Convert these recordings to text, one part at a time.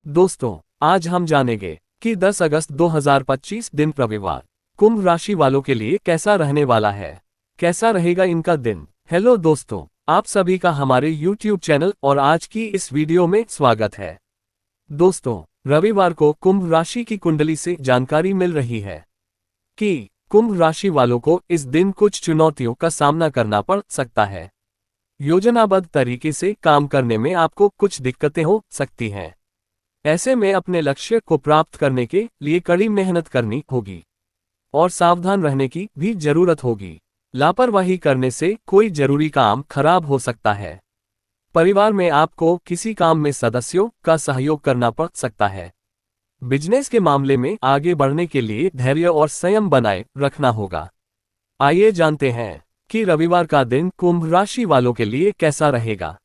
दोस्तों, आज हम जानेंगे कि 10 अगस्त 2025 दिन रविवार कुंभ राशि वालों के लिए कैसा रहने वाला है। कैसा रहेगा इनका दिन। हेलो दोस्तों, आप सभी का हमारे YouTube चैनल और आज की इस वीडियो में स्वागत है। दोस्तों, रविवार को कुंभ राशि की कुंडली से जानकारी मिल रही है कि कुंभ राशि वालों को इस दिन कुछ चुनौतियों का सामना करना पड़ सकता है। योजनाबद्ध तरीके से काम करने में आपको कुछ दिक्कतें हो सकती हैं। ऐसे में अपने लक्ष्य को प्राप्त करने के लिए कड़ी मेहनत करनी होगी और सावधान रहने की भी जरूरत होगी। लापरवाही करने से कोई जरूरी काम खराब हो सकता है। परिवार में आपको किसी काम में सदस्यों का सहयोग करना पड़ सकता है। बिजनेस के मामले में आगे बढ़ने के लिए धैर्य और संयम बनाए रखना होगा। आइए जानते हैं कि रविवार का दिन कुंभ राशि वालों के लिए कैसा रहेगा।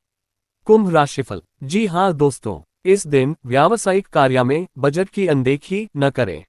कुंभ राशिफल। जी हाँ दोस्तों, इस दिन व्यावसायिक कार्य में बजट की अनदेखी न करें।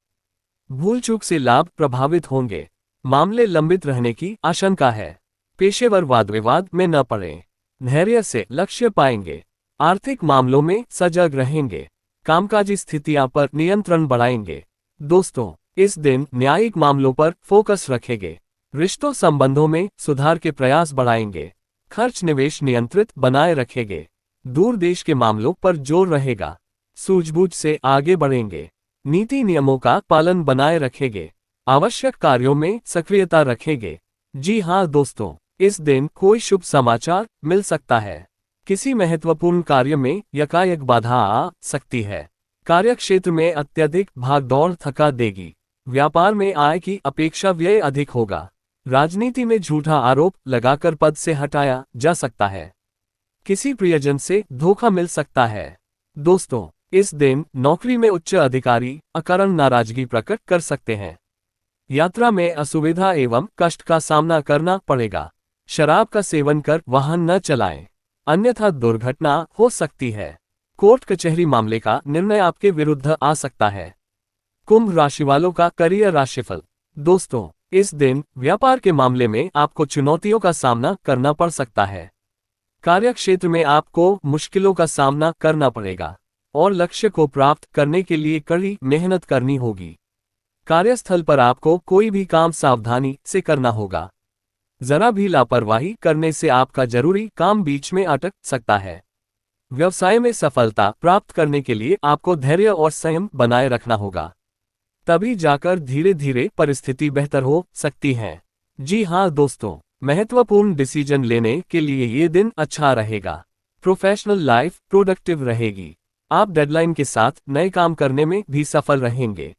भूल चूक से लाभ प्रभावित होंगे। मामले लंबित रहने की आशंका है। पेशेवर वाद विवाद में न पड़ें। धैर्य से लक्ष्य पाएंगे। आर्थिक मामलों में सजग रहेंगे। कामकाजी स्थितियां पर नियंत्रण बढ़ाएंगे। दोस्तों, इस दिन न्यायिक मामलों पर फोकस रखेंगे। रिश्तों संबंधों में सुधार के प्रयास बढ़ाएंगे। खर्च निवेश नियंत्रित बनाए रखेंगे। दूर देश के मामलों पर जोर रहेगा। सूझबूझ से आगे बढ़ेंगे। नीति नियमों का पालन बनाए रखेंगे। आवश्यक कार्यों में सक्रियता रखेंगे। जी हाँ दोस्तों, इस दिन कोई शुभ समाचार मिल सकता है। किसी महत्वपूर्ण कार्य में यकायक बाधा आ सकती है। कार्यक्षेत्र में अत्यधिक भागदौड़ थका देगी। व्यापार में आय की अपेक्षा व्यय अधिक होगा। राजनीति में झूठा आरोप लगाकर पद से हटाया जा सकता है। किसी प्रियजन से धोखा मिल सकता है। दोस्तों, इस दिन नौकरी में उच्च अधिकारी अकारण नाराजगी प्रकट कर सकते हैं। यात्रा में असुविधा एवं कष्ट का सामना करना पड़ेगा। शराब का सेवन कर वाहन न चलाएं, अन्यथा दुर्घटना हो सकती है। कोर्ट कचहरी मामले का निर्णय आपके विरुद्ध आ सकता है। कुंभ राशि वालों का करियर राशिफल। दोस्तों, इस दिन व्यापार के मामले में आपको चुनौतियों का सामना करना पड़ सकता है। कार्यक्षेत्र में आपको मुश्किलों का सामना करना पड़ेगा और लक्ष्य को प्राप्त करने के लिए कड़ी मेहनत करनी होगी। कार्यस्थल पर आपको कोई भी काम सावधानी से करना होगा। जरा भी लापरवाही करने से आपका जरूरी काम बीच में अटक सकता है। व्यवसाय में सफलता प्राप्त करने के लिए आपको धैर्य और संयम बनाए रखना होगा। तभी जाकर धीरे धीरे परिस्थिति बेहतर हो सकती है। जी हाँ दोस्तों, महत्वपूर्ण डिसीजन लेने के लिए ये दिन अच्छा रहेगा। प्रोफेशनल लाइफ प्रोडक्टिव रहेगी। आप डेडलाइन के साथ नए काम करने में भी सफल रहेंगे।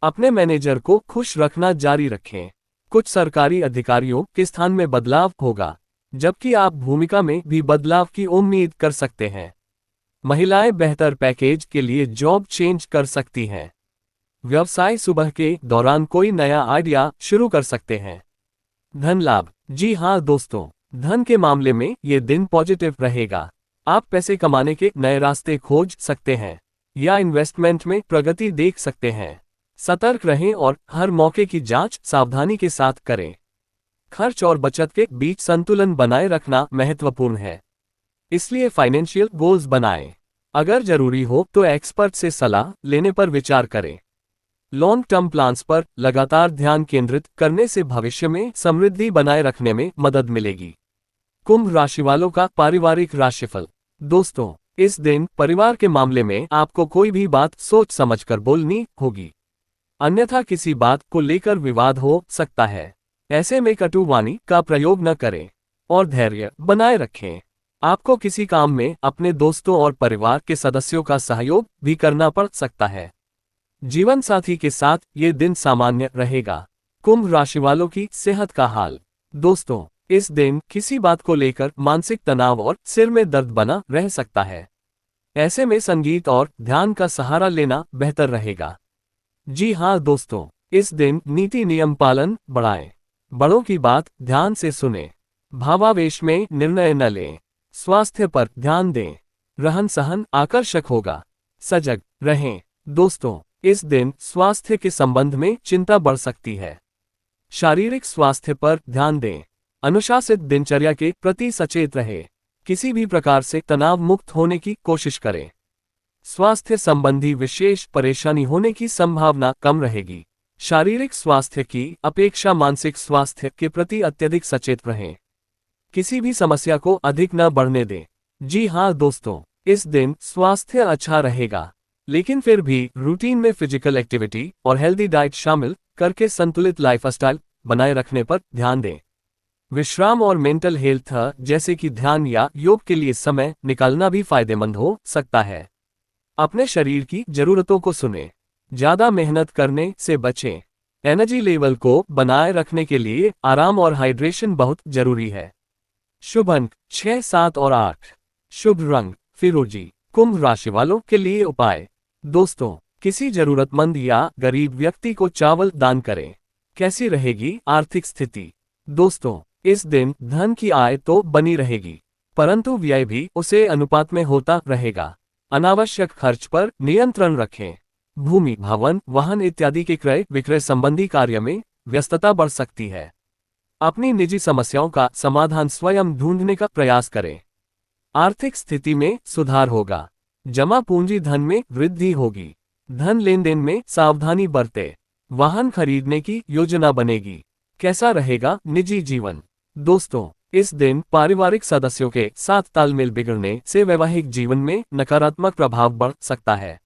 अपने मैनेजर को खुश रखना जारी रखें। कुछ सरकारी अधिकारियों के स्थान में बदलाव होगा, जबकि आप भूमिका में भी बदलाव की उम्मीद कर सकते हैं। महिलाएं बेहतर पैकेज के लिए जॉब चेंज कर सकती हैं। व्यवसाय सुबह के दौरान कोई नया आइडिया शुरू कर सकते हैं। धन लाभ। जी हाँ दोस्तों, धन के मामले में ये दिन पॉजिटिव रहेगा। आप पैसे कमाने के नए रास्ते खोज सकते हैं या इन्वेस्टमेंट में प्रगति देख सकते हैं। सतर्क रहें और हर मौके की जांच सावधानी के साथ करें। खर्च और बचत के बीच संतुलन बनाए रखना महत्वपूर्ण है, इसलिए फाइनेंशियल गोल्स बनाएं। अगर जरूरी हो तो एक्सपर्ट से सलाह लेने पर विचार करें। लॉन्ग टर्म प्लान्स पर लगातार ध्यान केंद्रित करने से भविष्य में समृद्धि बनाए रखने में मदद मिलेगी। कुंभ राशि वालों का पारिवारिक राशिफल। दोस्तों, इस दिन परिवार के मामले में आपको कोई भी बात सोच समझकर बोलनी होगी, अन्यथा किसी बात को लेकर विवाद हो सकता है। ऐसे में कटु वाणी का प्रयोग न करें और धैर्य बनाए रखें। आपको किसी काम में अपने दोस्तों और परिवार के सदस्यों का सहयोग भी करना पड़ सकता है। जीवन साथी के साथ ये दिन सामान्य रहेगा। कुंभ राशि वालों की सेहत का हाल। दोस्तों, इस दिन किसी बात को लेकर मानसिक तनाव और सिर में दर्द बना रह सकता है। ऐसे में संगीत और ध्यान का सहारा लेना बेहतर रहेगा। जी हाँ दोस्तों, इस दिन नीति नियम पालन बढ़ाएं। बड़ों की बात ध्यान से सुनें। भावावेश में निर्णय न लें। स्वास्थ्य पर ध्यान दें। रहन सहन आकर्षक होगा। सजग रहें। दोस्तों, इस दिन स्वास्थ्य के संबंध में चिंता बढ़ सकती है। शारीरिक स्वास्थ्य पर ध्यान दें। अनुशासित दिनचर्या के प्रति सचेत रहें। किसी भी प्रकार से तनाव मुक्त होने की कोशिश करें। स्वास्थ्य संबंधी विशेष परेशानी होने की संभावना कम रहेगी। शारीरिक स्वास्थ्य की अपेक्षा मानसिक स्वास्थ्य के प्रति अत्यधिक सचेत रहें। किसी भी समस्या को अधिक न बढ़ने दें। जी हाँ दोस्तों, इस दिन स्वास्थ्य अच्छा रहेगा, लेकिन फिर भी रूटीन में फिजिकल एक्टिविटी और हेल्दी डाइट शामिल करके संतुलित लाइफस्टाइल बनाए रखने पर ध्यान दें। विश्राम और मेंटल हेल्थ जैसे कि ध्यान या योग के लिए समय निकालना भी फायदेमंद हो सकता है। अपने शरीर की जरूरतों को सुनें। ज्यादा मेहनत करने से बचें। एनर्जी लेवल को बनाए रखने के लिए आराम और हाइड्रेशन बहुत जरूरी है। शुभ अंक 6, 7 और 8। शुभ रंग फिरोजी। कुंभ राशि वालों के लिए उपाय। दोस्तों, किसी जरूरतमंद या गरीब व्यक्ति को चावल दान करें। कैसी रहेगी आर्थिक स्थिति? दोस्तों, इस दिन धन की आय तो बनी रहेगी, परंतु व्यय भी उसे अनुपात में होता रहेगा। अनावश्यक खर्च पर नियंत्रण रखें। भूमि, भवन, वाहन इत्यादि के क्रय विक्रय संबंधी कार्य में व्यस्तता बढ़ सकती है। अपनी निजी समस्याओं का समाधान स्वयं ढूंढने का प्रयास करें। आर्थिक स्थिति में सुधार होगा। जमा पूंजी धन में वृद्धि होगी। धन लेन देन में सावधानी बरतें। वाहन खरीदने की योजना बनेगी। कैसा रहेगा निजी जीवन? दोस्तों, इस दिन पारिवारिक सदस्यों के साथ तालमेल बिगड़ने से वैवाहिक जीवन में नकारात्मक प्रभाव बढ़ सकता है।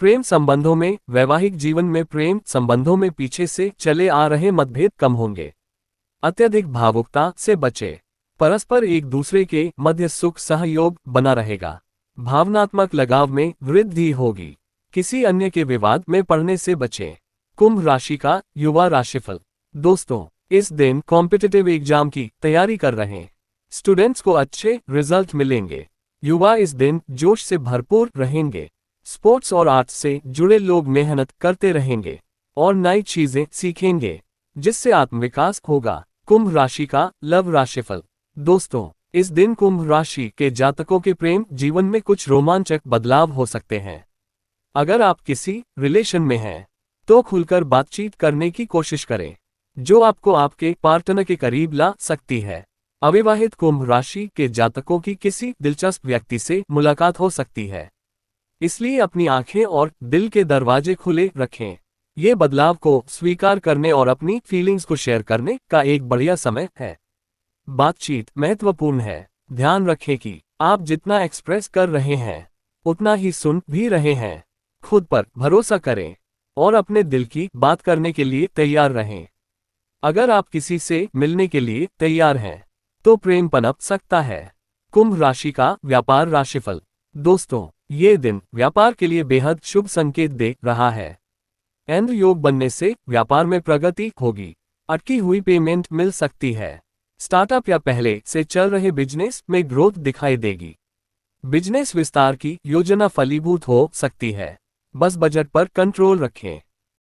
प्रेम संबंधों में वैवाहिक जीवन में प्रेम संबंधों में पीछे से चले आ रहे मतभेद कम होंगे। अत्यधिक भावुकता से बचें। परस्पर एक दूसरे के मध्य सुख सहयोग बना रहेगा। भावनात्मक लगाव में वृद्धि होगी। किसी अन्य के विवाद में पड़ने से बचें। कुंभ राशि का युवा राशिफल। दोस्तों, इस दिन कॉम्पिटिटिव एग्जाम की तैयारी कर रहे स्टूडेंट्स को अच्छे रिजल्ट मिलेंगे। युवा इस दिन जोश से भरपूर रहेंगे। स्पोर्ट्स और आर्ट्स से जुड़े लोग मेहनत करते रहेंगे और नई चीजें सीखेंगे, जिससे आत्मविकास होगा। कुंभ राशि का लव राशिफल। दोस्तों, इस दिन कुंभ राशि के जातकों के प्रेम जीवन में कुछ रोमांचक बदलाव हो सकते हैं। अगर आप किसी रिलेशन में हैं, तो खुलकर बातचीत करने की कोशिश करें, जो आपको आपके पार्टनर के करीब ला सकती है। अविवाहित कुंभ राशि के जातकों की किसी दिलचस्प व्यक्ति से मुलाकात हो सकती है, इसलिए अपनी आंखें और दिल के दरवाजे खुले रखें। ये बदलाव को स्वीकार करने और अपनी फीलिंग्स को शेयर करने का एक बढ़िया समय है। बातचीत महत्वपूर्ण है। ध्यान रखें कि आप जितना एक्सप्रेस कर रहे हैं, उतना ही सुन भी रहे हैं। खुद पर भरोसा करें और अपने दिल की बात करने के लिए तैयार रहें। अगर आप किसी से मिलने के लिए तैयार हैं, तो प्रेम पनप सकता है। कुंभ राशि का व्यापार राशिफल। दोस्तों, ये दिन व्यापार के लिए बेहद शुभ संकेत दे रहा है। इंद्र योग बनने से व्यापार में प्रगति होगी। अटकी हुई पेमेंट मिल सकती है। स्टार्टअप या पहले से चल रहे बिजनेस में ग्रोथ दिखाई देगी। बिजनेस विस्तार की योजना फलीभूत हो सकती है। बस बजट पर कंट्रोल रखें।